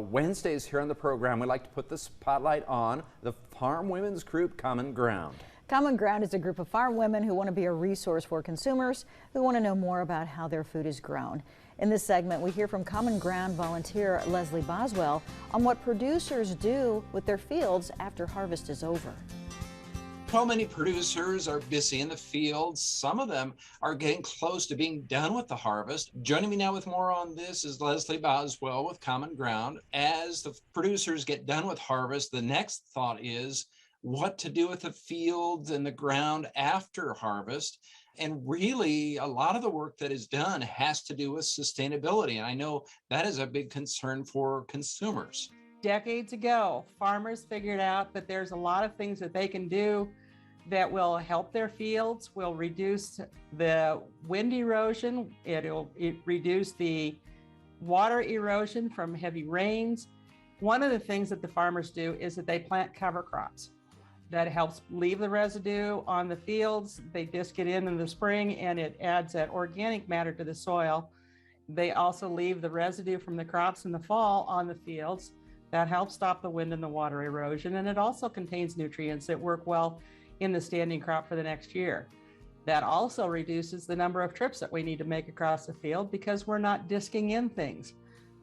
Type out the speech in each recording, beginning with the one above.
Wednesdays here on the program, we like to put the spotlight on the farm women's group Common Ground. Common Ground is a group of farm women who want to be a resource for consumers who want to know more about how their food is grown. In this segment, we hear from Common Ground volunteer Leslie Boswell on what producers do with their fields after harvest is over. So many producers are busy in the fields. Some of them are getting close to being done with the harvest. Joining me now with more on this is Leslie Boswell with Common Ground. As the producers get done with harvest, the next thought is what to do with the fields and the ground after harvest. And really, a lot of the work that is done has to do with sustainability. And I know that is a big concern for consumers. Decades ago, farmers figured out that there's a lot of things that they can do that will help their fields, will reduce the wind erosion, it'll reduce the water erosion from heavy rains. One of the things that the farmers do is that they plant cover crops. That helps leave the residue on the fields. They disc it in the spring and it adds that organic matter to the soil. They also leave the residue from the crops in the fall on the fields. That helps stop the wind and the water erosion, and it also contains nutrients that work well in the standing crop for the next year. That also reduces the number of trips that we need to make across the field because we're not disking in things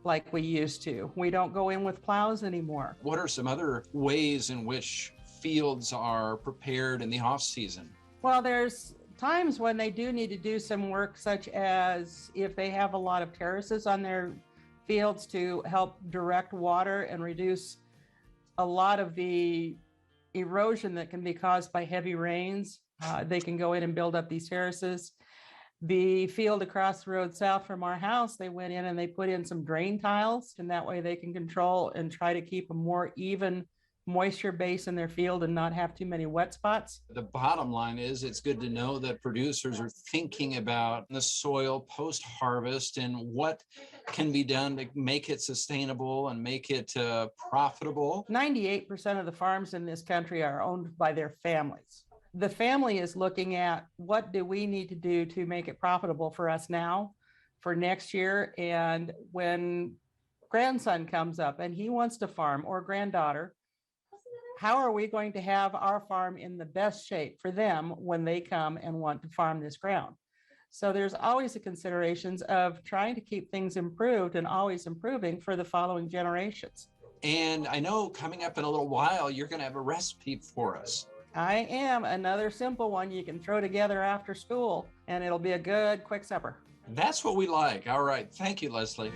like we used to. We don't go in with plows anymore. What are some other ways in which fields are prepared in the off season? Well, there's times when they do need to do some work, such as if they have a lot of terraces on their fields to help direct water and reduce a lot of the erosion that can be caused by heavy rains. They can go in and build up these terraces. The field across the road south from our house, they went in and they put in some drain tiles, and that way they can control and try to keep a more even moisture base in their field and not have too many wet spots. The bottom line is it's good to know that producers are thinking about the soil post-harvest and what can be done to make it sustainable and make it profitable. 98% of the farms in this country are owned by their families. The family is looking at what do we need to do to make it profitable for us now, for next year, and when grandson comes up and he wants to farm, or granddaughter, how are we going to have our farm in the best shape for them when they come and want to farm this ground? So there's always the considerations of trying to keep things improved and always improving for the following generations. And I know coming up in a little while, you're going to have a recipe for us. I am. Another simple one you can throw together after school, and it'll be a good quick supper. That's what we like. All right. Thank you, Leslie.